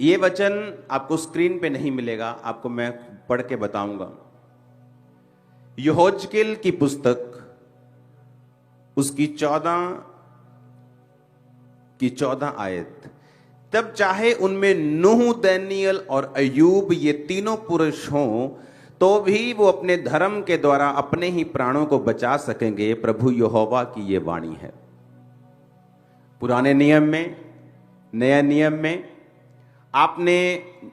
ये वचन आपको स्क्रीन पे नहीं मिलेगा, आपको मैं पढ़ के बताऊंगा। यहोजकेल की पुस्तक उसकी 14 आयत। तब चाहे उनमें नूह, दानियल और अय्यूब ये तीनों पुरुष हों, तो भी वो अपने धर्म के द्वारा अपने ही प्राणों को बचा सकेंगे। प्रभु यहोवा की ये वाणी है। पुराने नियम में, नए नियम में आपने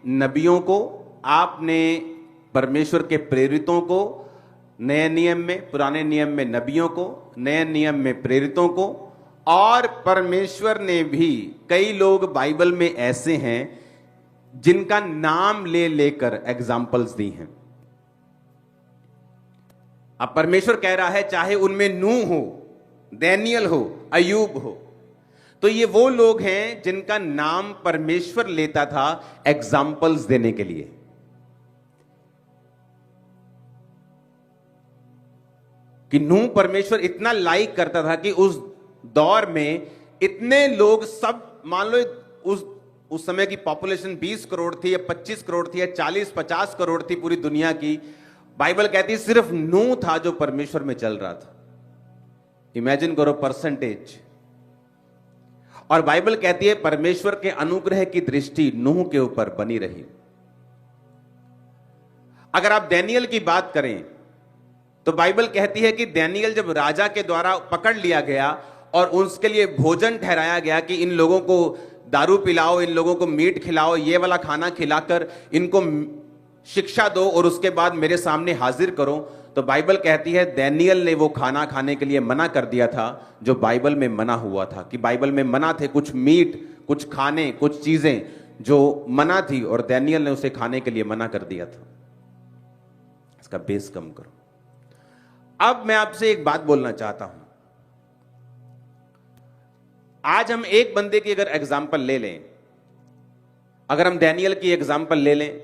नबियों को, आपने परमेश्वर के प्रेरितों को, नए नियम में, पुराने नियम में नबियों को, नए नियम में प्रेरितों को, और परमेश्वर ने भी कई लोग बाइबल में ऐसे हैं जिनका नाम ले लेकर एग्जाम्पल्स दी हैं। अब परमेश्वर कह रहा है चाहे उनमें नूह हो, दानियल हो, अय्यूब हो, तो ये वो लोग हैं जिनका नाम परमेश्वर लेता था एग्जाम्पल्स देने के लिए। कि नूह परमेश्वर इतना लाइक करता था कि उस दौर में इतने लोग, सब मान लो उस समय की पॉपुलेशन 20 करोड़ थी या 25 करोड़ थी या 40-50 करोड़ थी पूरी दुनिया की। बाइबल कहती है सिर्फ नूह था जो परमेश्वर में चल रहा था। इमेजिन करो परसेंटेज। और बाइबल कहती है परमेश्वर के अनुग्रह की दृष्टि नूह के ऊपर बनी रही। अगर आप दानियल की बात करें तो बाइबल कहती है कि दानियल जब राजा के द्वारा पकड़ लिया गया और उसके लिए भोजन ठहराया गया कि इन लोगों को दारू पिलाओ, इन लोगों को मीट खिलाओ, ये वाला खाना खिलाकर इनको शिक्षा दो और उसके बाद मेरे सामने हाजिर करो, तो बाइबल कहती है दानियल ने वो खाना खाने के लिए मना कर दिया था जो बाइबल में मना हुआ था। कि बाइबल में मना थे कुछ मीट, कुछ खाने, कुछ चीजें जो मना थी और दानियल ने उसे खाने के लिए मना कर दिया था। इसका बेस कम करो। अब मैं आपसे एक बात बोलना चाहता हूं। आज हम एक बंदे की अगर एग्जाम्पल ले लें, अगर हम दानियल की एग्जाम्पल ले लें,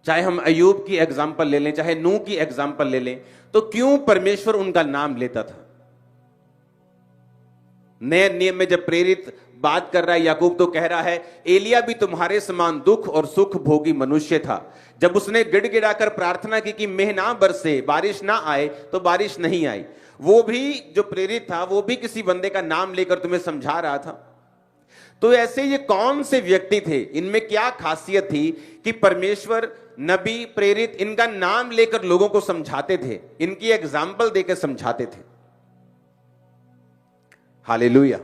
चाहे हम अय्यूब की एग्जाम्पल ले लें, चाहे नूह की एग्जाम्पल ले लें, तो क्यों परमेश्वर उनका नाम लेता था? नए नियम में जब प्रेरित बात कर रहा है, याकूब तो कह रहा है एलिया भी तुम्हारे समान दुख और सुख भोगी मनुष्य था। जब उसने गिड़गिड़ाकर प्रार्थना की कि मेघ ना बरसे, बारिश ना आए, तो बारिश नहीं आई। वो भी जो प्रेरित था वो भी किसी बंदे का नाम लेकर तुम्हें समझा रहा था। तो ऐसे ये कौन से व्यक्ति थे, इनमें क्या खासियत थी कि परमेश्वर नबी, प्रेरित इनका नाम लेकर लोगों को समझाते थे, इनकी एग्जाम्पल देकर समझाते थे। हालेलुया।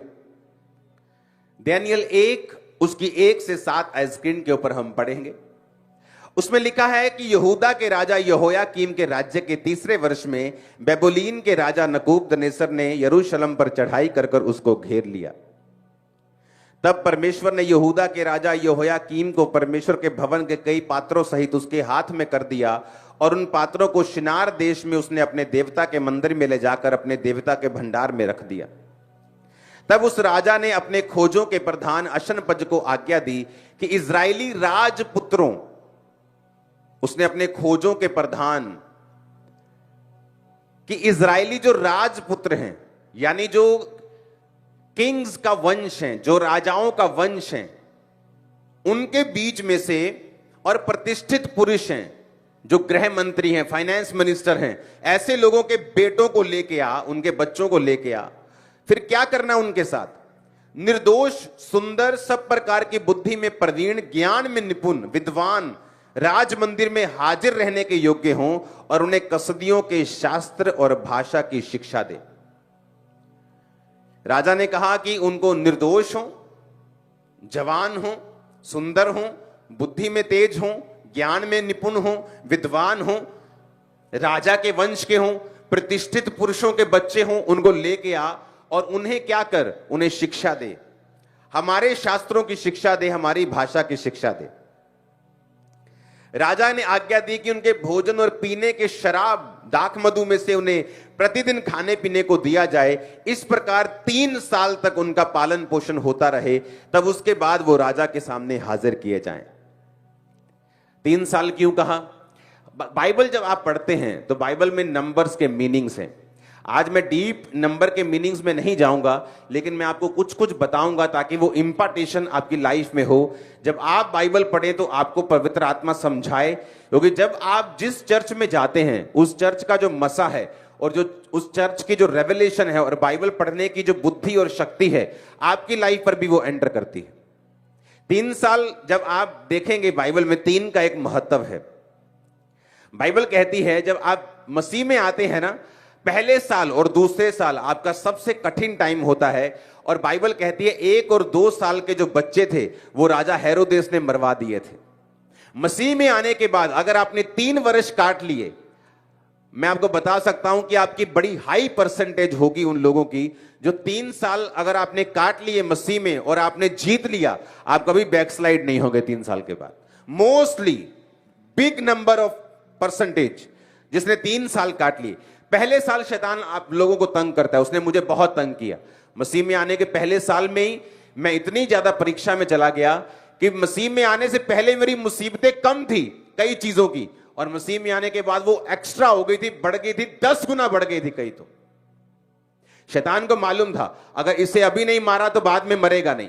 दानियल 1 उसकी 1 से 7 स्क्रीन के ऊपर हम पढ़ेंगे। उसमें लिखा है कि यहूदा के राजा यहोयाकीम के राज्य के 3रे वर्ष में बेबुलीन के राजा नबूकदनेस्सर ने यरूशलेम पर चढ़ाई कर उसको घेर लिया। तब परमेश्वर ने यहूदा के राजा यहोयाकीम को परमेश्वर के भवन के कई पात्रों सहित उसके हाथ में कर दिया और उन पात्रों को शिनार देश में उसने अपने देवता के मंदिर में ले जाकर अपने देवता के भंडार में रख दिया। तब उस राजा ने अपने खोजों के प्रधान अशनपज को आज्ञा दी कि इजरायली राजपुत्रों, उसने अपने खोजों के प्रधान कि इजरायली जो राजपुत्र हैं, यानी जो किंग्स का वंश है, जो राजाओं का वंश है, उनके बीच में से और प्रतिष्ठित पुरुष हैं, जो गृह मंत्री हैं, फाइनेंस मिनिस्टर हैं, ऐसे लोगों के बेटों को लेके आ, उनके बच्चों को लेके आ। फिर क्या करना उनके साथ? निर्दोष, सुंदर, सब प्रकार की बुद्धि में प्रवीण, ज्ञान में निपुण, विद्वान, राज मंदिर में हाजिर रहने के योग्य हों और उन्हें कसदियों के शास्त्र और भाषा की शिक्षा दे। राजा ने कहा कि उनको निर्दोष हो, जवान हो, सुंदर हो, बुद्धि में तेज हो, ज्ञान में निपुण हो, विद्वान हो, राजा के वंश के हो, प्रतिष्ठित पुरुषों के बच्चे हों, उनको लेके आ और उन्हें क्या कर, उन्हें शिक्षा दे, हमारे शास्त्रों की शिक्षा दे, हमारी भाषा की शिक्षा दे। राजा ने आज्ञा दी कि उनके भोजन और पीने के शराब, दाख मधु में से उन्हें प्रतिदिन खाने पीने को दिया जाए। इस प्रकार 3 साल तक उनका पालन पोषण होता रहे, तब उसके बाद वो राजा के सामने हाजिर किए जाएं। 3 साल क्यों कहा? बाइबल जब आप पढ़ते हैं तो बाइबल में नंबर्स के मीनिंग्स हैं। आज मैं डीप नंबर के मीनिंग्स में नहीं जाऊंगा, लेकिन मैं आपको कुछ कुछ बताऊंगा ताकि वो इंपार्टेशन आपकी लाइफ में हो। जब आप बाइबल पढ़े तो आपको पवित्र आत्मा समझाए, क्योंकि जब आप जिस चर्च में जाते हैं उस चर्च का जो मसा है और जो उस चर्च की जो रेवलेशन है और बाइबल पढ़ने की जो बुद्धि और शक्ति है, आपकी लाइफ पर भी वो एंटर करती है। 3 साल जब आप देखेंगे बाइबल में 3 का एक महत्व है। बाइबल कहती है जब आप मसीह में आते हैं ना, पहले साल और दूसरे साल आपका सबसे कठिन टाइम होता है। और बाइबल कहती है 1 और 2 साल के जो बच्चे थे वो राजा हेरोदेस ने मरवा दिए थे। मसीह में आने के बाद अगर आपने 3 वर्ष काट लिए, मैं आपको बता सकता हूं कि आपकी बड़ी हाई परसेंटेज होगी उन लोगों की जो 3 साल अगर आपने काट लिए मसीह में और आपने जीत लिया, आप कभी बैकस्लाइड नहीं होंगे 3 साल के बाद। Mostly big number of percentage जिसने 3 साल काट लिए। पहले साल शैतान आप लोगों को तंग करता है, उसने मुझे बहुत तंग किया। मसीह में आने के पहले साल में ही मैं इतनी ज्यादा परीक्षा में चला गया कि मसीह में आने से पहले मेरी मुसीबतें कम थी कई चीजों की, और मसीह में आने के बाद वो एक्स्ट्रा हो गई थी, बढ़ गई थी, 10 गुना बढ़ गई थी कई तो। शैतान को मालूम था अगर इसे अभी नहीं मारा तो बाद में मरेगा नहीं।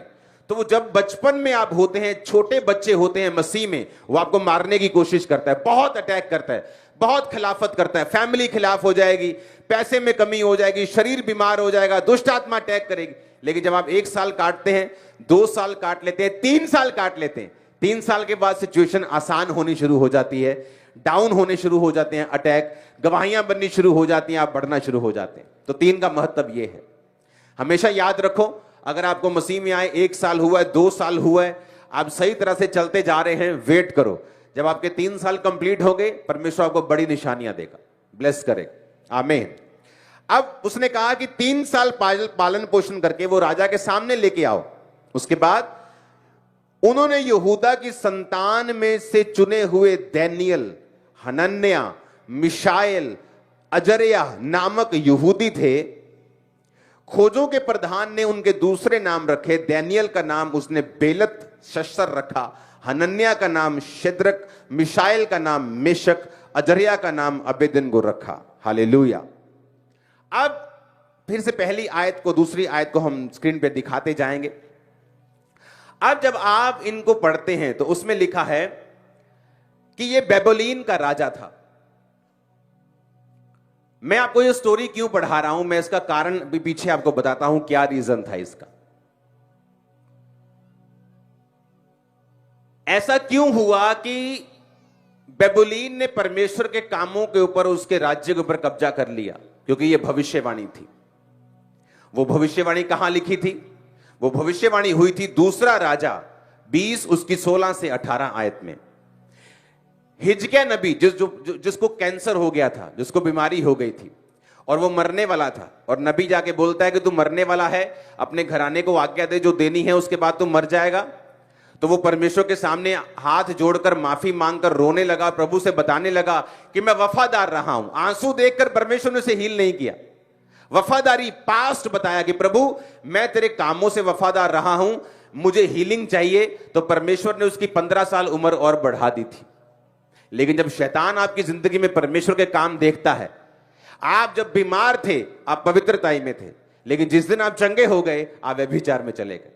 तो वो जब बचपन में आप होते हैं, छोटे बच्चे होते हैं मसीह में, वो आपको मारने की कोशिश करता है, बहुत अटैक करता है, बहुत खिलाफत करता है। फैमिली खिलाफ हो जाएगी, पैसे में कमी हो जाएगी, शरीर बीमार हो जाएगा, दुष्ट आत्मा अटैक करेगी। लेकिन जब आप 1 साल काटते हैं, 2 साल काट लेते हैं, 3 साल काट लेते हैं, 3 साल के बाद सिचुएशन आसान होनी शुरू हो जाती है, डाउन होने शुरू हो जाते हैं, अटैक, गवाहियां बननी शुरू हो जाती हैं, आप बढ़ना शुरू हो जाते हैं। तो 3 का महत्व यह है। हमेशा याद रखो, अगर आपको मसीह में आए 1 साल हुआ है, 2 साल हुआ है, आप सही तरह से चलते जा रहे हैं, वेट करो। जब आपके 3 साल कंप्लीट हो गए, परमेश्वर आपको बड़ी निशानियां देगा, ब्लेस करेगा। आमीन। अब उसने कहा कि 3 साल पालन पोषण करके वो राजा के सामने लेके आओ। उसके बाद उन्होंने यहूदा की संतान में से चुने हुए दानियेल, हनन्याह, मिशाएल, अजर्याह नामक यहूदी थे। खोजों के प्रधान ने उनके दूसरे नाम रखे। दानियेल का नाम उसने बेलत शस्तर रखा, हनन्याह का नाम शद्रक, मिशाएल का नाम मेशक, अजर्याह का नाम अबेदनगो रखा। हालेलुया। अब फिर से पहली आयत को, दूसरी आयत को हम स्क्रीन पे दिखाते जाएंगे। अब जब आप इनको पढ़ते हैं तो उसमें लिखा है कि ये बेबीलोन का राजा था। मैं आपको ये स्टोरी क्यों पढ़ा रहा हूं, मैं इसका कारण भी पीछे आपको बताता हूं, क्या रीजन था इसका। ऐसा क्यों हुआ कि बेबीलोन ने परमेश्वर के कामों के ऊपर, उसके राज्य के ऊपर कब्जा कर लिया? क्योंकि यह भविष्यवाणी थी। वो भविष्यवाणी कहां लिखी थी? वो भविष्यवाणी हुई थी दूसरा राजा 20 उसकी 16 से 18 आयत में। हिजकिय्याह नबी जिसको कैंसर हो गया था, जिसको बीमारी हो गई थी और वो मरने वाला था, और नबी जाके बोलता है कि तू मरने वाला है, अपने घराने को आज्ञा दे, जो देनी है उसके बाद तू मर जाएगा। तो वो परमेश्वर के सामने हाथ जोड़कर माफी मांगकर रोने लगा, प्रभु से बताने लगा कि मैं वफादार रहा हूं। आंसू देखकर परमेश्वर ने उसे हील नहीं किया, वफादारी पास्ट बताया कि प्रभु मैं तेरे कामों से वफादार रहा हूं, मुझे हीलिंग चाहिए। तो परमेश्वर ने उसकी 15 साल उम्र और बढ़ा दी थी। लेकिन जब शैतान आपकी जिंदगी में परमेश्वर के काम देखता है, आप जब बीमार थे आप पवित्रताई में थे, लेकिन जिस दिन आप चंगे हो गए आप व्यभिचार में चले गए।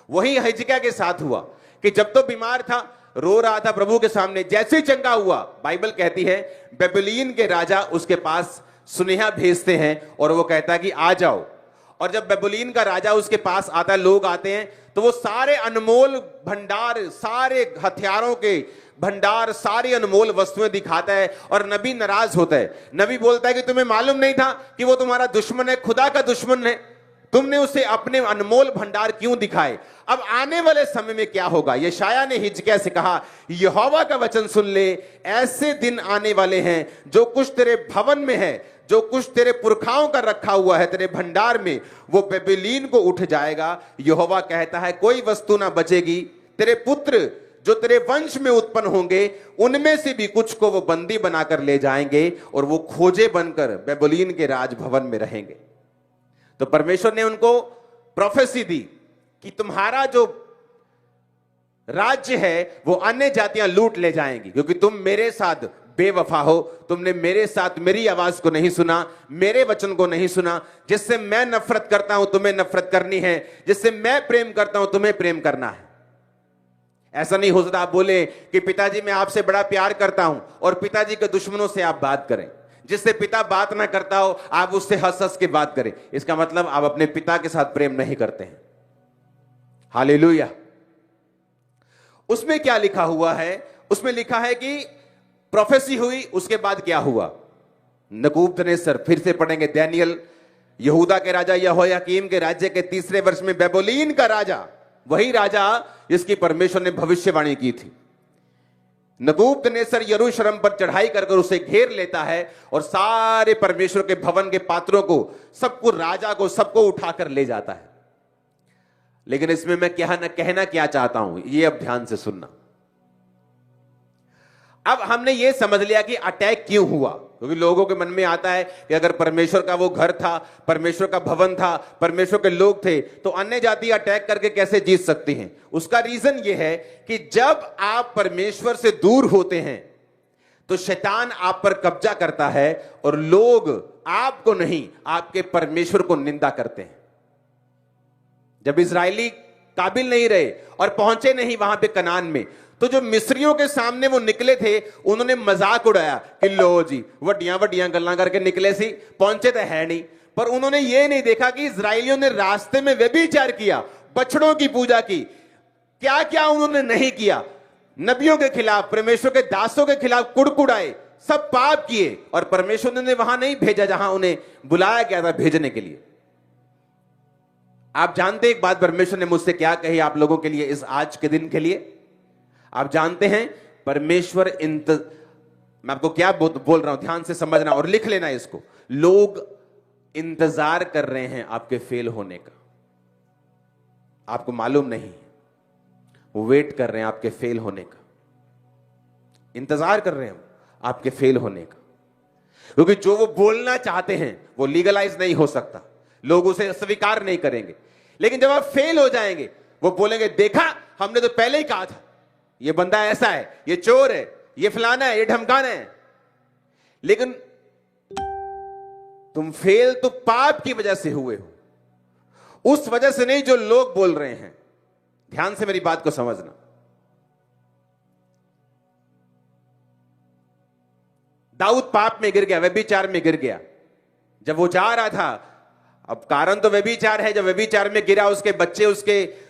वही हिजकिय्याह के साथ हुआ कि जब तो बीमार था, रो रहा था प्रभु के सामने, जैसे ही चंगा हुआ, बाइबल कहती है बेबीलोन के राजा उसके पास सुनेहा भेजते हैं और वो कहता है कि आ जाओ। और जब बेबीलोन का राजा उसके पास आता है, लोग आते हैं, तो वो सारे अनमोल भंडार, सारे हथियारों के भंडार, सारी अनमोल वस्तुएं दिखाता है और नबी नाराज होता है। नबी बोलता है कि तुम्हें मालूम नहीं था कि वो तुम्हारा दुश्मन है, खुदा का दुश्मन है, तुमने उसे अपने अनमोल भंडार क्यों दिखाए? अब आने वाले समय में क्या होगा? यशायाह ने हिजकिय्याह से कहा, यहोवा का वचन सुन ले, ऐसे दिन आने वाले हैं जो कुछ तेरे भवन में है, जो कुछ तेरे पुरखाओं का रखा हुआ है तेरे भंडार में, वो बेबीलोन को उठ जाएगा। यहोवा कहता है कोई वस्तु ना बचेगी। तेरे पुत्र जो तेरे वंश में उत्पन्न होंगे, उनमें से भी कुछ को वो बंदी बनाकर ले जाएंगे और वो खोजे बनकर बेबीलोन के राजभवन में रहेंगे। तो परमेश्वर ने उनको प्रोफेसी दी कि तुम्हारा जो राज्य है वो अन्य जातियां लूट ले जाएंगी, क्योंकि तुम मेरे साथ बेवफा हो, तुमने मेरे साथ मेरी आवाज को नहीं सुना, मेरे वचन को नहीं सुना। जिससे मैं नफरत करता हूं तुम्हें नफरत करनी है, जिससे मैं प्रेम करता हूं तुम्हें प्रेम करना है। ऐसा नहीं हो सकता आप बोले कि पिताजी मैं आपसे बड़ा प्यार करता हूं और पिताजी के दुश्मनों से आप बात करें। जिससे पिता बात ना करता हो आप उससे हंस हंस के बात करें, इसका मतलब आप अपने पिता के साथ प्रेम नहीं करते हैं। हालेलुया। उसमें क्या लिखा हुआ है? उसमें लिखा है कि प्रोफेसी हुई, उसके बाद क्या हुआ? नबूकदनेस्सर, फिर से पढ़ेंगे दानियेल, यहूदा के राजा यहोयाकीम के राज्य के तीसरे वर्ष में बेबीलोन का राजा, वही राजा जिसकी परमेश्वर ने भविष्यवाणी की थी, नबूकदनेस्सर यरूशलेम पर चढ़ाई कर उसे घेर लेता है और सारे परमेश्वर के भवन के पात्रों को, सबको, राजा को, सबको उठाकर ले जाता है। लेकिन इसमें मैं कहना क्या चाहता हूं, यह अब ध्यान से सुनना। अब हमने यह समझ लिया कि अटैक क्यों हुआ, क्योंकि लोगों के मन में आता है कि अगर परमेश्वर का वो घर था, परमेश्वर का भवन था, परमेश्वर के लोग थे, तो अन्य जाति अटैक करके कैसे जीत सकती हैं। उसका रीजन यह है कि जब आप परमेश्वर से दूर होते हैं तो शैतान आप पर कब्जा करता है और लोग आपको नहीं, आपके परमेश्वर को निंदा करते हैं। जब इजरायली काबिल नहीं रहे और पहुंचे नहीं वहां पे कनान में, तो जो मिस्रियों के सामने वो निकले थे, उन्होंने मजाक उड़ाया कि लो जी वड्डियां वड्डियां गल्लां करके निकले सी, पहुंचे तो है नहीं। पर उन्होंने ये नहीं देखा कि इजरायलियों ने रास्ते में व्यभिचार किया, बछड़ों की पूजा की, क्या क्या उन्होंने नहीं किया। नबियों के खिलाफ, परमेश्वर के दासों के खिलाफ कुड़कुड़ाए, सब पाप किए, और परमेश्वर ने वहां नहीं भेजा जहां उन्हें बुलाया गया था भेजने के लिए। आप जानते एक बात परमेश्वर ने मुझसे क्या कही आप लोगों के लिए इस आज के दिन के लिए? आप जानते हैं परमेश्वर मैं आपको क्या बोल रहा हूं, ध्यान से समझना और लिख लेना इसको। लोग इंतजार कर रहे हैं आपके फेल होने का, आपको मालूम नहीं, वो वेट कर रहे हैं आपके फेल होने का, इंतजार कर रहे हैं आपके फेल होने का। क्योंकि जो वो बोलना चाहते हैं वो लीगलाइज नहीं हो सकता, लोग उसे स्वीकार नहीं करेंगे। लेकिन जब आप फेल हो जाएंगे, वो बोलेंगे देखा हमने तो पहले ही कहा था, ये बंदा ऐसा है, ये चोर है, ये फलाना है, ये ढमकाना है। लेकिन तुम फेल तो पाप की वजह से हुए हो, उस वजह से नहीं जो लोग बोल रहे हैं। ध्यान से मेरी बात को समझना। दाऊद पाप में गिर गया, व्यभिचार में गिर गया। जब वो जा रहा था, अब कारण तो व्यभिचार है, जब व्यभिचार में गिरा उसके बच्चे,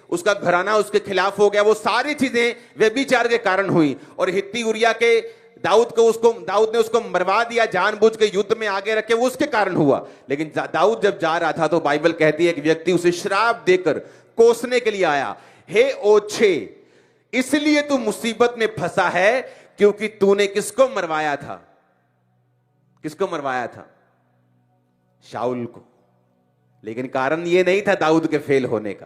उसका घराना उसके खिलाफ हो गया, वो सारी चीजें व्यभिचार के कारण हुई। और हित्ती उरिया के दाऊद ने उसको मरवा दिया, जानबूझ के युद्ध में आगे रखे, वो उसके कारण हुआ। लेकिन दाऊद जब जा रहा था तो बाइबल कहती है कि व्यक्ति उसे श्राप देकर कोसने के लिए आया, हे ओछे इसलिए तू मुसीबत में फंसा है क्योंकि तूने किसको मरवाया था? किसको मरवाया था? शाऊल को। लेकिन कारण यह नहीं था दाऊद के फेल होने का।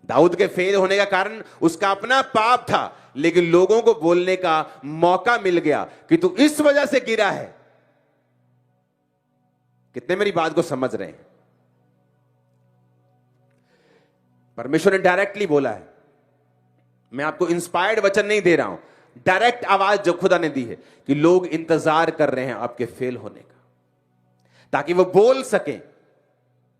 दाऊद के फेल होने का कारण उसका अपना पाप था, लेकिन लोगों को बोलने का मौका मिल गया कि तू इस वजह से गिरा है। कितने मेरी बात को समझ रहे हैं? परमेश्वर ने डायरेक्टली बोला है, मैं आपको इंस्पायर्ड वचन नहीं दे रहा हूं, डायरेक्ट आवाज जो खुदा ने दी है कि लोग इंतजार कर रहे हैं आपके फेल होने का, ताकि वो बोल सकें।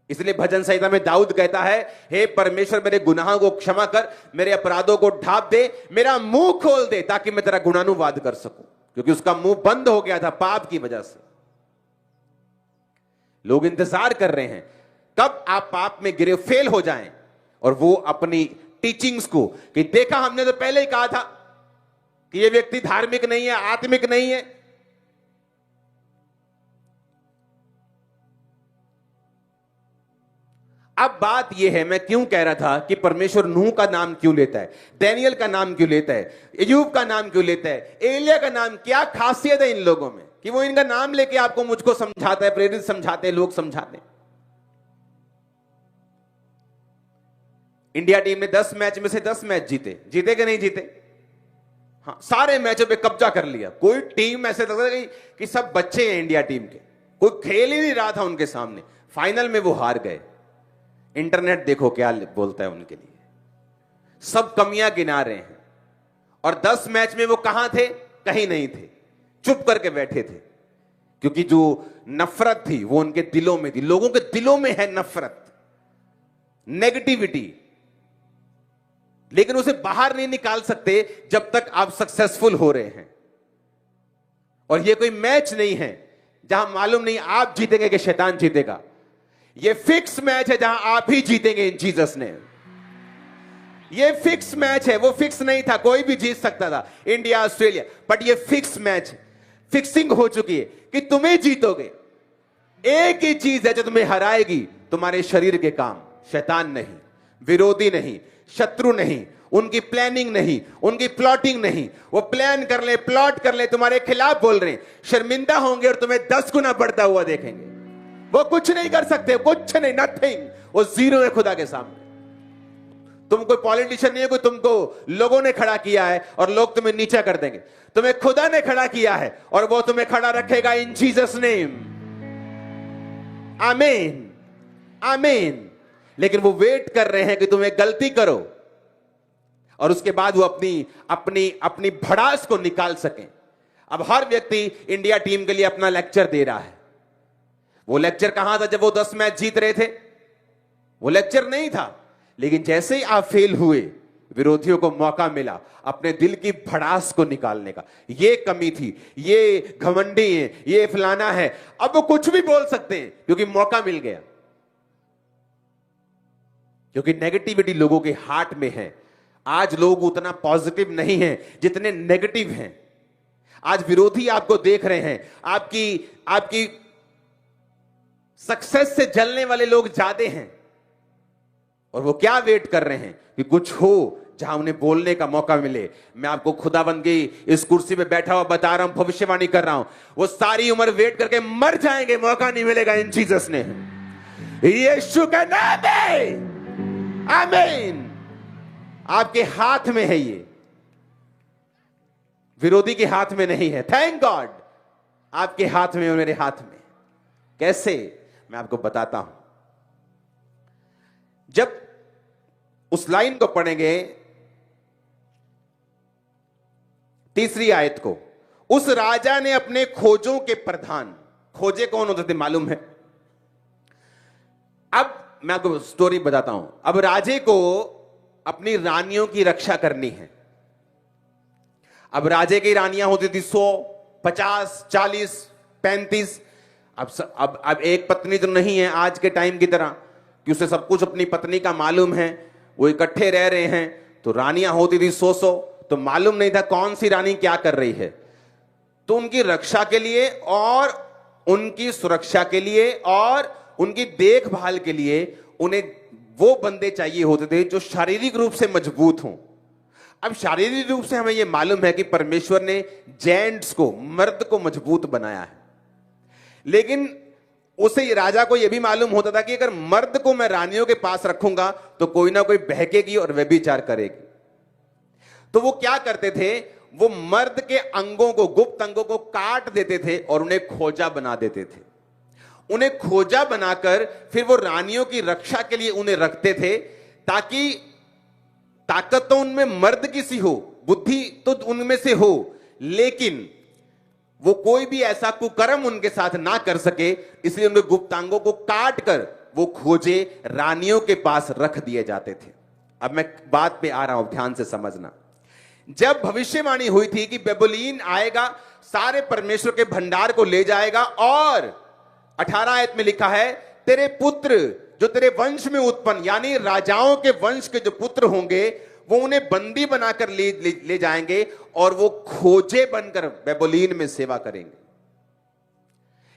इसलिए भजन संहिता में दाऊद कहता है, हे परमेश्वर मेरे गुनाहों को क्षमा कर, मेरे अपराधों को ढांप दे, मेरा मुंह खोल दे ताकि मैं तेरा गुणानुवाद कर सकूं। क्योंकि उसका मुंह बंद हो गया था पाप की वजह से। लोग इंतजार कर रहे हैं कब आप पाप में गिरे फेल हो जाएं, और वो अपनी टीचिंग्स को कि देखा हमने तो पहले ही कहा था कि ये व्यक्ति धार्मिक नहीं है, आत्मिक नहीं है। अब बात यह है, मैं क्यों कह रहा था कि परमेश्वर नूह का नाम क्यों लेता है, दानियेल का नाम क्यों लेता है, अय्यूब का नाम क्यों लेता है, एलिया का नाम, क्या खासियत है इन लोगों में कि वो इनका नाम लेके आपको मुझको समझाता है, प्रेरित समझाते हैं, लोग समझाते हैं। इंडिया टीम ने 10 मैच में से 10 मैच जीते कि नहीं जीते? हाँ, सारे मैचों पे कब्जा कर लिया। कोई टीम ऐसे लगता है कि सब बच्चे हैं इंडिया टीम के, कोई खेल ही नहीं रहा था उनके सामने। फाइनल में वो हार गए। इंटरनेट देखो क्या बोलता है उनके लिए, सब कमियां गिना रहे हैं। और 10 मैच में वो कहां थे? कहीं नहीं थे, चुप करके बैठे थे, क्योंकि जो नफरत थी वो उनके दिलों में थी। लोगों के दिलों में है नफरत, नेगेटिविटी, लेकिन उसे बाहर नहीं निकाल सकते जब तक आप सक्सेसफुल हो रहे हैं। और ये कोई मैच नहीं है जहां मालूम नहीं आप जीतेंगे कि शैतान जीतेगा। ये फिक्स मैच है जहां आप ही जीतेंगे इन जीसस ने। ये फिक्स मैच है, वो फिक्स नहीं था, कोई भी जीत सकता था, इंडिया ऑस्ट्रेलिया, बट ये फिक्स मैच, फिक्सिंग हो चुकी है कि तुम्हें जीतोगे। एक ही चीज है जो तुम्हें हराएगी, तुम्हारे शरीर के काम। शैतान नहीं, विरोधी नहीं, शत्रु नहीं, उनकी प्लानिंग नहीं, उनकी प्लॉटिंग नहीं। वो प्लान कर ले, प्लॉट कर ले, तुम्हारे खिलाफ बोल रहे हैं, शर्मिंदा होंगे और तुम्हें 10 गुना बढ़ता हुआ देखेंगे। वो कुछ नहीं कर सकते, कुछ नहीं, नथिंग। वो जीरो है खुदा के सामने। तुम कोई पॉलिटिशियन नहीं है, कोई तुमको लोगों ने खड़ा किया है और लोग तुम्हें नीचा कर देंगे। तुम्हें खुदा ने खड़ा किया है और वो तुम्हें खड़ा रखेगा इन जीसस नेम। आमीन, आमीन। लेकिन वो वेट कर रहे हैं कि तुम एक गलती करो और उसके बाद वो अपनी अपनी अपनी भड़ास को निकाल सकें। अब हर व्यक्ति इंडिया टीम के लिए अपना लेक्चर दे रहा है। वो लेक्चर कहां था जब वो 10 मैच जीत रहे थे? वो लेक्चर नहीं था। लेकिन जैसे ही आप फेल हुए, विरोधियों को मौका मिला अपने दिल की भड़ास को निकालने का। ये कमी थी, ये घमंडी है, ये फलाना है। अब वो कुछ भी बोल सकते हैं क्योंकि मौका मिल गया, क्योंकि नेगेटिविटी लोगों के हार्ट में है। आज लोग उतना पॉजिटिव नहीं हैं जितने नेगेटिव हैं। आज विरोधी आपको देख रहे हैं, आपकी सक्सेस से जलने वाले लोग ज्यादा हैं। और वो क्या वेट कर रहे हैं कि कुछ हो जहां उन्हें बोलने का मौका मिले। मैं आपको खुदाबंद की इस कुर्सी पे बैठा हुआ बता रहा हूं, भविष्यवाणी कर रहा हूं, वो सारी उम्र वेट करके मर जाएंगे, मौका नहीं मिलेगा इन जीसस ने। यीशु का नाम है, आमीन। आपके हाथ में है ये, विरोधी के हाथ में नहीं है। थैंक गॉड, आपके हाथ में और मेरे हाथ में। कैसे? मैं आपको बताता हूं। जब उस लाइन को पढ़ेंगे, तीसरी आयत को, उस राजा ने अपने खोजों के प्रधान, खोजे कौन होते थे मालूम है? अब मैं आपको स्टोरी बताता हूं। अब राजे को अपनी रानियों की रक्षा करनी है। अब राजे की रानियां होती थी 100, 50, 40, 35। अब एक पत्नी तो नहीं है आज के टाइम की तरह कि उसे सब कुछ अपनी पत्नी का मालूम है, वो इकट्ठे रह रहे हैं। तो रानियां होती थी 100, तो मालूम नहीं था कौन सी रानी क्या कर रही है। तो उनकी रक्षा के लिए और उनकी सुरक्षा के लिए और उनकी देखभाल के लिए उन्हें वो बंदे चाहिए होते थे जो शारीरिक रूप से मजबूत हों। अब शारीरिक रूप से हमें यह मालूम है कि परमेश्वर ने जेंट्स को, मर्द को मजबूत बनाया है। लेकिन उसे राजा को यह भी मालूम होता था कि अगर मर्द को मैं रानियों के पास रखूंगा तो कोई ना कोई बहकेगी और व्यभिचार करेगी। तो वो क्या करते थे, वो मर्द के अंगों को, गुप्त अंगों को काट देते थे और उन्हें खोजा बना देते थे। उन्हें खोजा बनाकर फिर वो रानियों की रक्षा के लिए उन्हें रखते थे, ताकि ताकत तो उनमें मर्द की सी हो, बुद्धि तो उनमें से हो, लेकिन वो कोई भी ऐसा कुकर्म उनके साथ ना कर सके। इसलिए उनके गुप्तांगों को काट कर वो खोजे रानियों के पास रख दिए जाते थे। अब मैं बात पे आ रहा हूं, ध्यान से समझना। जब भविष्यवाणी हुई थी कि बेबुलीन आएगा, सारे परमेश्वर के भंडार को ले जाएगा, और 18 आयत में लिखा है, तेरे पुत्र जो तेरे वंश में उत्पन्न, यानी राजाओं के वंश के जो पुत्र होंगे, वो उन्हें बंदी बनाकर ले जाएंगे और वो खोजे बनकर बेबुलीन में सेवा करेंगे।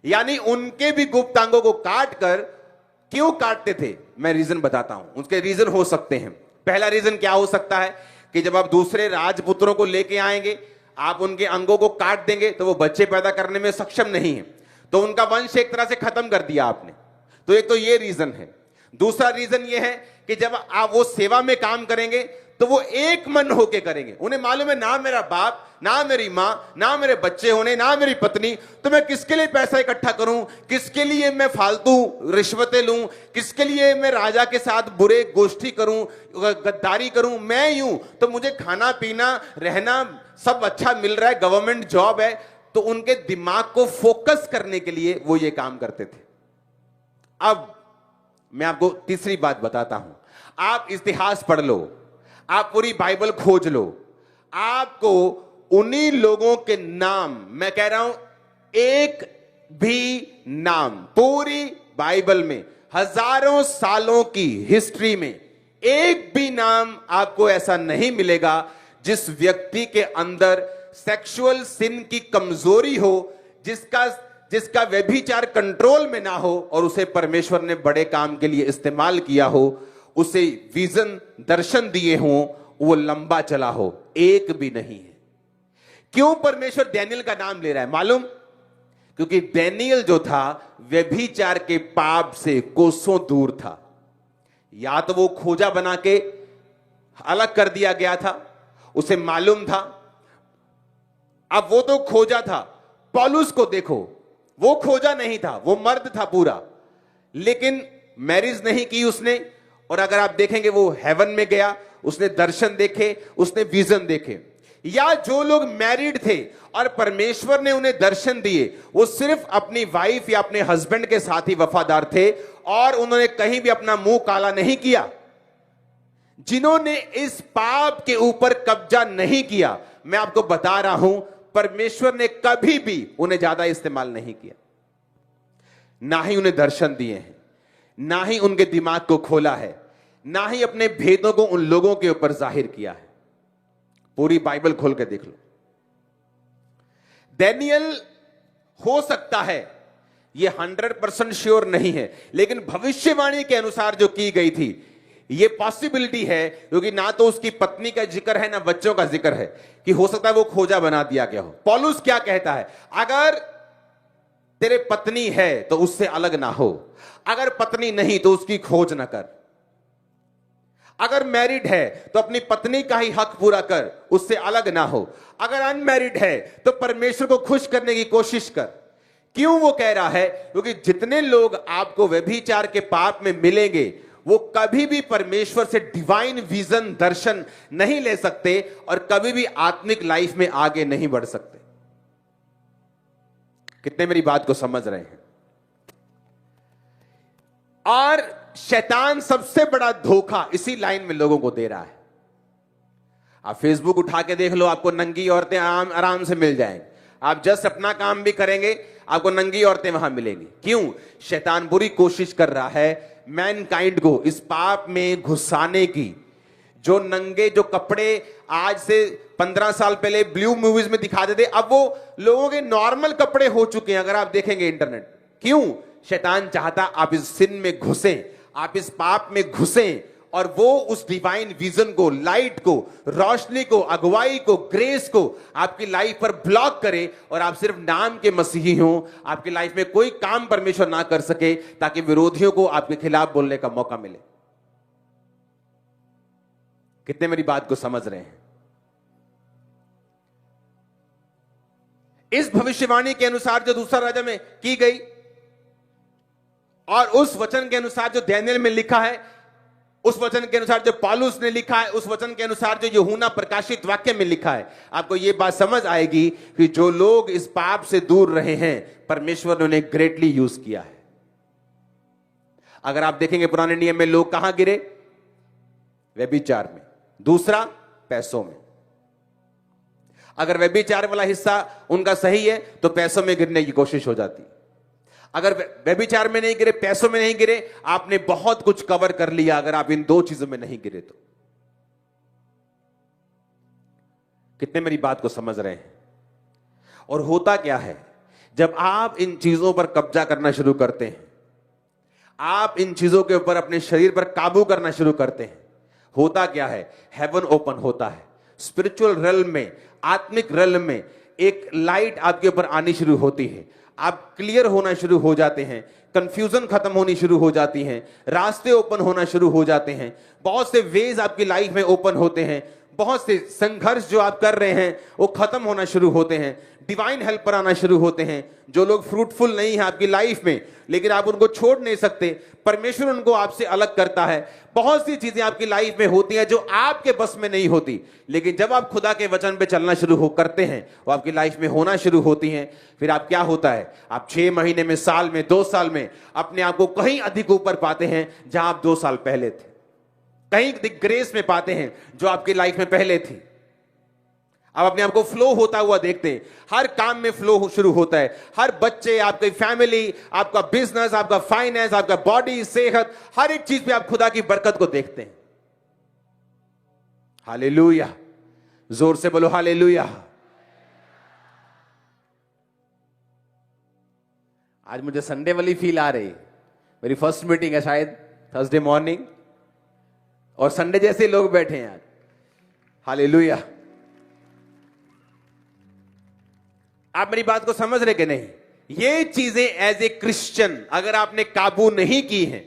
यानी उनके भी गुप्तांगों को काट कर, क्यों काटते थे मैं रीजन बताता हूं। उसके रीजन हो सकते हैं। पहला रीजन क्या हो सकता है कि जब आप दूसरे राजपुत्रों को लेके आएंगे, आप उनके अंगों को काट देंगे तो वो बच्चे पैदा करने में सक्षम नहीं है, तो उनका वंश एक तरह से खत्म कर दिया आपने। तो एक तो ये रीजन है। दूसरा रीजन ये है कि जब आप वो सेवा में काम करेंगे तो वो एक मन होके करेंगे। उन्हें मालूम है ना मेरा बाप, ना मेरी मां, ना मेरे बच्चे होने, ना मेरी पत्नी, तो मैं किसके लिए पैसा इकट्ठा करूं, किसके लिए मैं फालतू रिश्वतें लूं, किसके लिए मैं राजा के साथ बुरे गोष्ठी करूं, गद्दारी करूं। मैं यूं तो मुझे खाना पीना रहना सब अच्छा मिल रहा है, गवर्नमेंट जॉब है। तो उनके दिमाग को फोकस करने के लिए वो ये काम करते थे। अब मैं आपको तीसरी बात बताता हूं। आप इतिहास पढ़ लो, आप पूरी बाइबल खोज लो, आपको उन्हीं लोगों के नाम, मैं कह रहा हूं एक भी नाम पूरी बाइबल में हजारों सालों की हिस्ट्री में एक भी नाम आपको ऐसा नहीं मिलेगा जिस व्यक्ति के अंदर सेक्सुअल सिन की कमजोरी हो, जिसका व्यभिचार कंट्रोल में ना हो और उसे परमेश्वर ने बड़े काम के लिए इस्तेमाल किया हो, उसे विजन दर्शन दिए हों, वो लंबा चला हो। एक भी नहीं है। क्यों परमेश्वर डैनियल का नाम ले रहा है मालूम? क्योंकि डैनियल जो था व्यभिचार के पाप से कोसों दूर था। या तो वो खोजा बना के अलग कर दिया गया था, उसे मालूम था। अब वो तो खोजा था। पौलुस को देखो, वो खोजा नहीं था, वो मर्द था पूरा, लेकिन मैरिज नहीं की उसने। और अगर आप देखेंगे वो हेवन में गया, उसने दर्शन देखे, उसने विजन देखे। या जो लोग मैरिड थे और परमेश्वर ने उन्हें दर्शन दिए, वो सिर्फ अपनी वाइफ या अपने हस्बैंड के साथ ही वफादार थे और उन्होंने कहीं भी अपना मुंह काला नहीं किया। जिन्होंने इस पाप के ऊपर कब्जा नहीं किया, मैं आपको बता रहा हूं, परमेश्वर ने कभी भी उन्हें ज्यादा इस्तेमाल नहीं किया। ना ही उन्हें दर्शन दिए हैं, ना ही उनके दिमाग को खोला है, ना ही अपने भेदों को उन लोगों के ऊपर जाहिर किया है। पूरी बाइबल खोल के देख लो। डैनियल हो सकता है, यह 100% श्योर नहीं है, लेकिन भविष्यवाणी के अनुसार जो की गई थी, यह पॉसिबिलिटी है, क्योंकि ना तो उसकी पत्नी का जिक्र है ना बच्चों का जिक्र है, कि हो सकता है वो खोजा बना दिया गया हो। पौलुस क्या कहता है? अगर तेरे पत्नी है तो उससे अलग ना हो, अगर पत्नी नहीं तो उसकी खोज ना कर, अगर मैरिड है तो अपनी पत्नी का ही हक पूरा कर, उससे अलग ना हो, अगर अनमैरिड है तो परमेश्वर को खुश करने की कोशिश कर। क्यों वो कह रहा है? क्योंकि जितने लोग आपको व्यभिचार के पाप में मिलेंगे, वो कभी भी परमेश्वर से डिवाइन विजन दर्शन नहीं ले सकते और कभी भी आत्मिक लाइफ में आगे नहीं बढ़ सकते। कितने मेरी बात को समझ रहे हैं? और शैतान सबसे बड़ा धोखा इसी लाइन में लोगों को दे रहा है। आप फेसबुक उठा के देख लो, आपको नंगी औरतें आराम से मिल जाएंगी। आप जस्ट अपना काम भी करेंगे, आपको नंगी औरतें वहां मिलेंगी। क्यों? शैतान बुरी कोशिश कर रहा है मैनकाइंड को इस पाप में घुसाने की। जो नंगे जो कपड़े आज से 15 साल पहले ब्लू मूवीज में दिखाते थे, अब वो लोगों के नॉर्मल कपड़े हो चुके हैं। अगर आप देखेंगे इंटरनेट, क्यों? शैतान चाहता आप इस सिन में घुसें, आप इस पाप में घुसें और वो उस डिवाइन विजन को, लाइट को, रोशनी को, अगुवाई को, ग्रेस को आपकी लाइफ पर ब्लॉक करे और आप सिर्फ नाम के मसीही हों। आपकी लाइफ में कोई काम परमेश्वर ना कर सके, ताकि विरोधियों को आपके खिलाफ बोलने का मौका मिले। कितने मेरी बात को समझ रहे हैं? इस भविष्यवाणी के अनुसार जो दूसरा राजा में की गई और उस वचन के अनुसार जो डैनियल में लिखा है, उस वचन के अनुसार जो पौलुस ने लिखा है, उस वचन के अनुसार जो यूहन्ना प्रकाशित वाक्य में लिखा है, आपको यह बात समझ आएगी कि जो लोग इस पाप से दूर रहे हैं, परमेश्वर ने उन्हें ग्रेटली यूज किया है। अगर आप देखेंगे पुराने नियम में लोग कहां गिरे? व्यभिचार में। दूसरा, पैसों में। अगर व्यभिचार वाला हिस्सा उनका सही है तो पैसों में गिरने की कोशिश हो जाती। अगर व्यभिचार में नहीं गिरे, पैसों में नहीं गिरे, आपने बहुत कुछ कवर कर लिया। अगर आप इन दो चीजों में नहीं गिरे तो। कितने मेरी बात को समझ रहे हैं? और होता क्या है, जब आप इन चीजों पर कब्जा करना शुरू करते हैं, आप इन चीजों के ऊपर अपने शरीर पर काबू करना शुरू करते हैं, होता क्या है? हेवन ओपन होता है। स्पिरिचुअल रेल्म में, आत्मिक रेल्म में एक लाइट आपके ऊपर आनी शुरू होती है, आप क्लियर होना शुरू हो जाते हैं, कंफ्यूजन खत्म होनी शुरू हो जाती हैं, रास्ते ओपन होना शुरू हो जाते हैं, बहुत से वेज आपकी लाइफ में ओपन होते हैं, बहुत से संघर्ष जो आप कर रहे हैं वो खत्म होना शुरू होते हैं, डिवाइन हेल्पर आना शुरू होते हैं। जो लोग फ्रूटफुल नहीं है आपकी लाइफ में, लेकिन आप उनको छोड़ नहीं सकते, परमेश्वर उनको आपसे अलग करता है। बहुत सी चीजें आपकी लाइफ में होती हैं जो आपके बस में नहीं होती, लेकिन जब आप खुदा के वचन पे चलना शुरू हो करते हैं वो आपकी लाइफ में होना शुरू होती हैं। फिर आप क्या होता है, आप 6 महीने में, साल में, 2 साल में अपने आप को कहीं अधिक ऊपर पाते हैं जहां आप 2 साल पहले थे, कहीं ग्रेस में पाते हैं जो आपकी लाइफ में पहले थी। आप अपने आप को फ्लो होता हुआ देखते हैं, हर काम में फ्लो शुरू होता है, हर बच्चे, आपकी फैमिली, आपका बिजनेस, आपका फाइनेंस, आपका बॉडी, सेहत, हर एक चीज पे आप खुदा की बरकत को देखते हैं। हालेलुया, जोर से बोलो हालेलुया। आज मुझे संडे वाली फील आ रही, मेरी फर्स्ट मीटिंग है शायद थर्सडे मॉर्निंग, और संडे जैसे लोग बैठे हैं आज। हालेलुया। आप मेरी बात को समझ रहे कि नहीं? ये चीजें एज ए क्रिश्चियन अगर आपने काबू नहीं की हैं,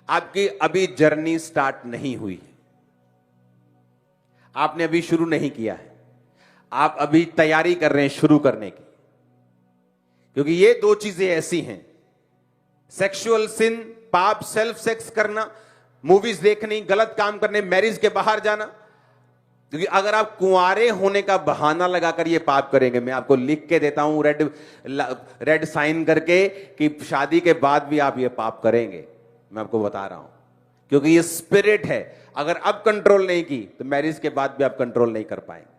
आपकी अभी जर्नी स्टार्ट नहीं हुई है, आपने अभी शुरू नहीं किया है, आप अभी तैयारी कर रहे हैं शुरू करने की। क्योंकि ये 2 चीजें ऐसी हैं, सेक्सुअल सिन, पाप, सेल्फ सेक्स करना, मूवीज देखनी, गलत काम करने, मैरिज के बाहर जाना। क्योंकि अगर आप कुंवारे होने का बहाना लगाकर ये पाप करेंगे, मैं आपको लिख के देता हूं रेड साइन करके कि शादी के बाद भी आप ये पाप करेंगे, मैं आपको बता रहा हूं। क्योंकि ये स्पिरिट है, अगर अब कंट्रोल नहीं की तो मैरिज के बाद भी आप कंट्रोल नहीं कर पाएंगे।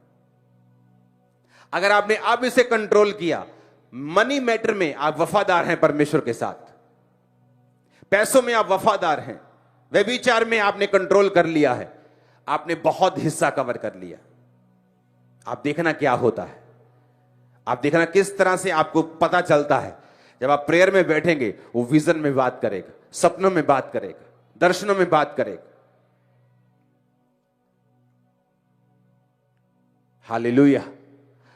अगर आपने अब इसे कंट्रोल किया, मनी मैटर में आप वफादार हैं परमेश्वर के साथ, पैसों में आप वफादार हैं, व्यभिचार में आपने कंट्रोल कर लिया है, आपने बहुत हिस्सा कवर कर लिया। आप देखना क्या होता है, आप देखना किस तरह से आपको पता चलता है। जब आप प्रेयर में बैठेंगे, वो विजन में बात करेगा, सपनों में बात करेगा, दर्शनों में बात करेगा। हालेलुया।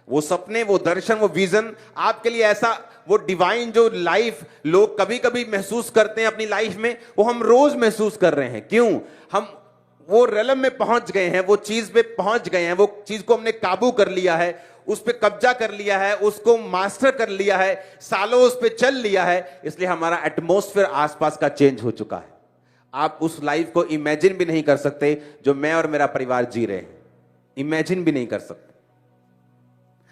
वो सपने, वो दर्शन, वो विजन आपके लिए ऐसा, वो डिवाइन जो लाइफ लोग कभी कभी महसूस करते हैं अपनी लाइफ में, वो हम रोज महसूस कर रहे हैं। क्यों? हम वो रेलम में पहुंच गए हैं, वो चीज पे पहुंच गए हैं, वो चीज को हमने काबू कर लिया है, उस पे कब्जा कर लिया है, उसको मास्टर कर लिया है, सालों उस पे चल लिया है, इसलिए हमारा एटमॉस्फेयर आसपास का चेंज हो चुका है। आप उस लाइफ को इमेजिन भी नहीं कर सकते जो मैं और मेरा परिवार जी रहे हैं, इमेजिन भी नहीं कर सकते।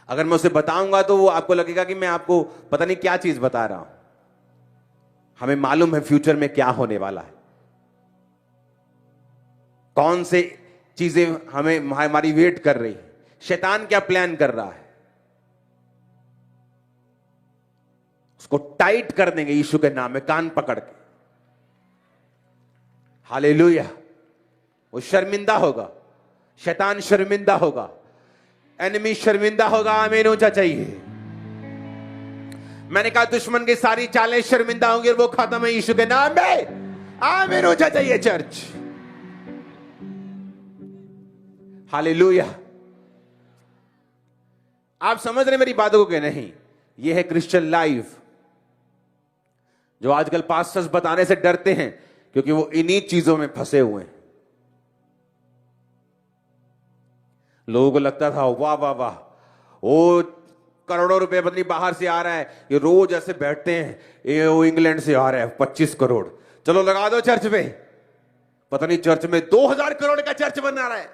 अगर मैं उसे बताऊंगा तो वो आपको लगेगा कि मैं आपको पता नहीं क्या चीज बता रहा हूं। हमें मालूम है फ्यूचर में क्या होने वाला है, कौन से चीजें हमें हमारी वेट कर रही है, शैतान क्या प्लान कर रहा है, उसको टाइट कर देंगे यीशु के नाम में, कान पकड़ के। हालेलुया। वो शर्मिंदा होगा, शैतान शर्मिंदा होगा, एनिमी शर्मिंदा होगा। आमीन ऊंचा चाहिए। मैंने कहा दुश्मन की सारी चालें शर्मिंदा होंगी और वो खत्म है यीशु के नाम में। आमीन ऊंचा चाहिए चर्च। हालेलुया। आप समझ रहे मेरी बातों को कि नहीं? यह है क्रिश्चियन लाइफ, जो आजकल पास्टर्स बताने से डरते हैं क्योंकि वो इन्हीं चीजों में फंसे हुए हैं। लोगों को लगता था वाह वाह वाह, वो करोड़ों रुपए बदली बाहर से आ रहा है, ये रोज ऐसे बैठते हैं, ये वो इंग्लैंड से आ रहा है 25 करोड़, चलो लगा दो चर्च में। पता नहीं चर्च में 2000 करोड़ का चर्च बना रहा है।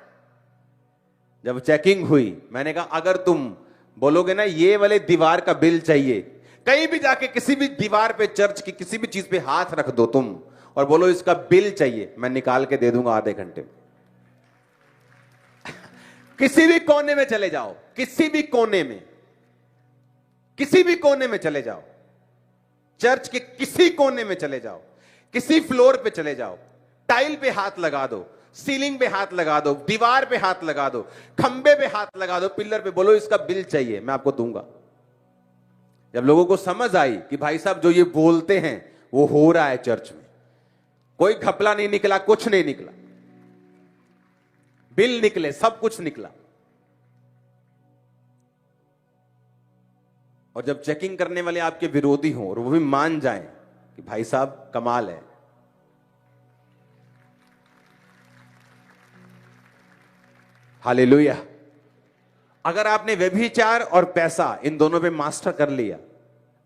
जब चेकिंग हुई, मैंने कहा अगर तुम बोलोगे ना ये वाले दीवार का बिल चाहिए, कहीं भी जाके किसी भी दीवार पे, चर्च की किसी भी चीज पे हाथ रख दो तुम और बोलो इसका बिल चाहिए, मैं निकाल के दे दूंगा आधे घंटे में। किसी भी कोने में चले जाओ, किसी भी कोने में, किसी भी कोने में चले जाओ, चर्च के किसी कोने में चले जाओ, किसी फ्लोर पे चले जाओ, टाइल पे हाथ लगा दो, सीलिंग पे हाथ लगा दो, दीवार पे हाथ लगा दो, खंबे पे हाथ लगा दो, पिलर पे, बोलो इसका बिल चाहिए, मैं आपको दूंगा। जब लोगों को समझ आई कि भाई साहब जो ये बोलते हैं वो हो रहा है चर्च में, कोई घपला नहीं निकला, कुछ नहीं निकला, बिल निकले, सब कुछ निकला। और जब चेकिंग करने वाले आपके विरोधी हों और वो भी मान जाएं कि भाई साहब कमाल है, हालेलुया। अगर आपने व्यभिचार और पैसा इन दोनों पे मास्टर कर लिया,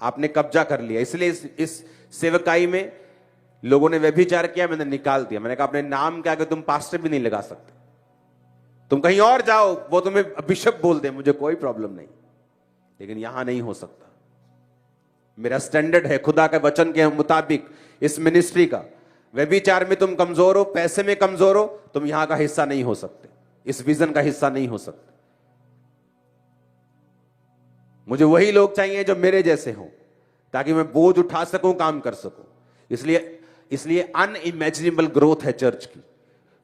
आपने कब्जा कर लिया, इसलिए इस सेवकाई में लोगों ने व्यभिचार किया, मैंने निकाल दिया। मैंने कहा अपने नाम के आगे तुम पास्टर भी नहीं लगा सकते, तुम कहीं और जाओ, वो तुम्हें बिशप बोल दे, मुझे कोई प्रॉब्लम नहीं, लेकिन यहां नहीं हो सकता। मेरा स्टैंडर्ड है खुदा के वचन के मुताबिक इस मिनिस्ट्री का। व्यभिचार में तुम कमजोर हो, पैसे में कमजोर हो, तुम यहां का हिस्सा नहीं हो सकते, इस विजन का हिस्सा नहीं हो सकते। मुझे वही लोग चाहिए जो मेरे जैसे हों, ताकि मैं बोझ उठा सकूं, काम कर सकूं। इसलिए अनइमेजिनेबल ग्रोथ है चर्च की।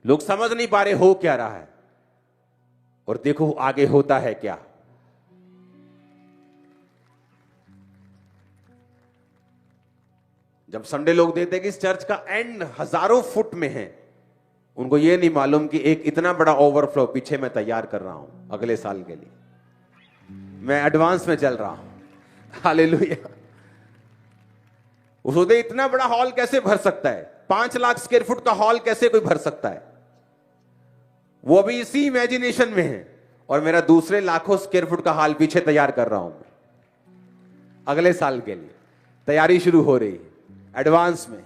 लोग समझ नहीं पा रहे हो क्या रहा है, और देखो आगे होता है क्या। जब संडे लोग देते हैं कि इस चर्च का एंड हजारों फुट में है, उनको यह नहीं मालूम कि एक इतना बड़ा ओवरफ्लो पीछे मैं तैयार कर रहा हूं अगले साल के लिए। मैं एडवांस में चल रहा हूं, हालेलुया। उसने इतना बड़ा हॉल कैसे भर सकता है? 5 लाख स्क्वायर फुट का हॉल कैसे कोई भर सकता है? वो अभी इसी इमेजिनेशन में है, और मेरा दूसरे लाखों स्क्वायर फुट का हॉल पीछे तैयार कर रहा हूं मैं अगले साल के लिए। तैयारी शुरू हो रही है एडवांस में।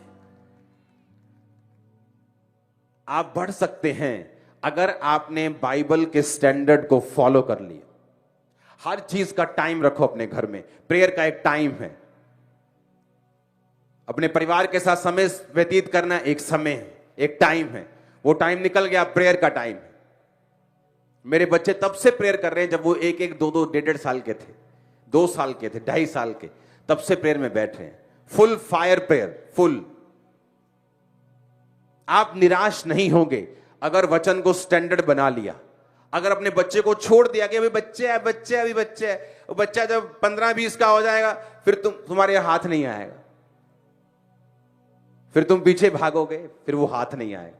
आप बढ़ सकते हैं अगर आपने बाइबल के स्टैंडर्ड को फॉलो कर लिया। हर चीज का टाइम रखो अपने घर में। प्रेयर का एक टाइम है, अपने परिवार के साथ समय व्यतीत करना एक समय है, एक टाइम है। वो टाइम निकल गया, प्रेयर का टाइम है। मेरे बच्चे तब से प्रेयर कर रहे हैं जब वो 1-1, 2-2, 1.5 साल के थे, 2 साल के थे, 2.5 साल के, तब से प्रेयर में बैठ रहे हैं। Full fire prayer, full. आप निराश नहीं होंगे अगर वचन को स्टैंडर्ड बना लिया। अगर अपने बच्चे को छोड़ दिया कि अभी बच्चे है, अभी बच्चे है, वो बच्चा जब 15-20 का हो जाएगा फिर तुम्हारे हाथ नहीं आएगा, फिर तुम पीछे भागोगे, फिर वो हाथ नहीं आएगा।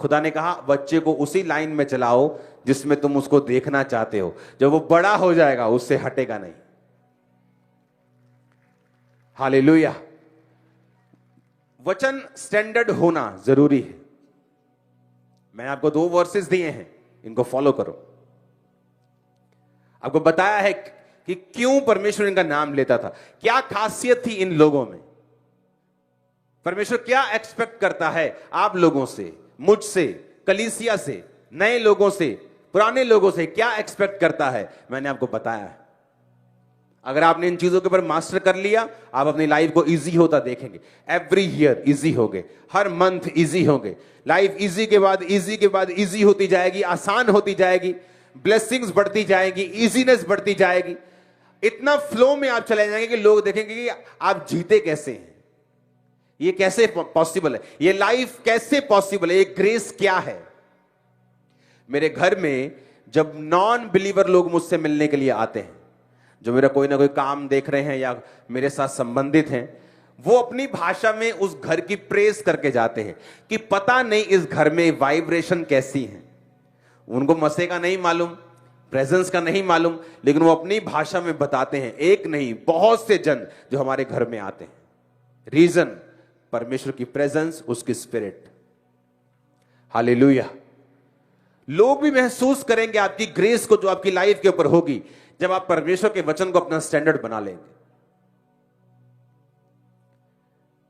खुदा ने कहा बच्चे को उसी लाइन में चलाओ जिसमें तुम उसको देखना चाहते हो। जब वो बड़ा हो जाएगा उससे हटेगा नहीं। हालेलुया। वचन स्टैंडर्ड होना जरूरी है। मैंने आपको 2 वर्सेस दिए हैं, इनको फॉलो करो। आपको बताया है कि क्यों परमेश्वर इनका नाम लेता था, क्या खासियत थी इन लोगों में। परमेश्वर क्या एक्सपेक्ट करता है आप लोगों से, मुझसे, कलीसिया से, नए लोगों से, पुराने लोगों से, क्या एक्सपेक्ट करता है, मैंने आपको बताया है। अगर आपने इन चीजों के ऊपर मास्टर कर लिया, आप अपनी लाइफ को इजी होता देखेंगे। एवरी ईयर इजी होगे, हर मंथ इजी होंगे। लाइफ इजी के बाद इजी के बाद इजी होती जाएगी, आसान होती जाएगी, ब्लेसिंग्स बढ़ती जाएगी, इजीनेस बढ़ती जाएगी। इतना फ्लो में आप चले जाएंगे कि लोग देखेंगे कि आप जीते कैसे हैं, ये कैसे पॉसिबल है, ये लाइफ कैसे पॉसिबल है, ये ग्रेस क्या है। मेरे घर में जब नॉन बिलीवर लोग मुझसे मिलने के लिए आते हैं, जो मेरा कोई ना कोई काम देख रहे हैं या मेरे साथ संबंधित हैं, वो अपनी भाषा में उस घर की प्रेस करके जाते हैं कि पता नहीं इस घर में वाइब्रेशन कैसी है। उनको मसे का नहीं मालूम, प्रेजेंस का नहीं मालूम, लेकिन वो अपनी भाषा में बताते हैं। एक नहीं, बहुत से जन जो हमारे घर में आते हैं। रीजन, परमेश्वर की प्रेजेंस, उसकी स्पिरिट। हालेलुया। लोग भी महसूस करेंगे आपकी ग्रेस को जो आपकी लाइफ के ऊपर होगी जब आप परमेश्वर के वचन को अपना स्टैंडर्ड बना लेंगे।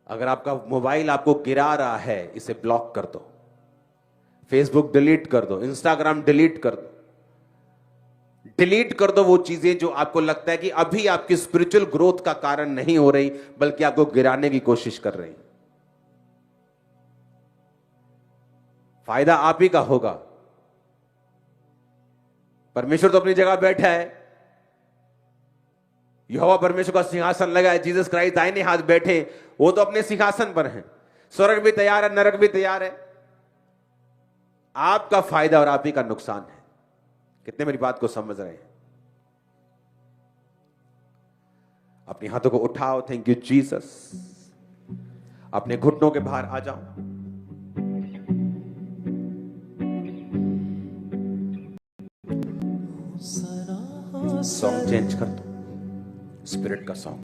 अगर आपका मोबाइल आपको गिरा रहा है, इसे ब्लॉक कर दो, फेसबुक डिलीट कर दो, इंस्टाग्राम डिलीट कर दो, डिलीट कर दो वो चीजें जो आपको लगता है कि अभी आपकी स्पिरिचुअल ग्रोथ का कारण नहीं हो रही, बल्कि आपको गिराने की कोशिश कर रही। फायदा आप ही का होगा। परमेश्वर तो अपनी जगह बैठा है, यहोवा परमेश्वर का सिंहासन लगा है, जीसस क्राइस्ट दाहिने हाथ बैठे, वो तो अपने सिंहासन पर हैं। स्वर्ग भी तैयार है, नरक भी तैयार है। आपका फायदा और आप ही का नुकसान है। कितने मेरी बात को समझ रहे हैं? अपने हाथों को उठाओ, थैंक यू जीसस। अपने घुटनों के बाहर आ जाओ। सॉन्ग चेंज कर दो, स्पिरिट का सॉन्ग।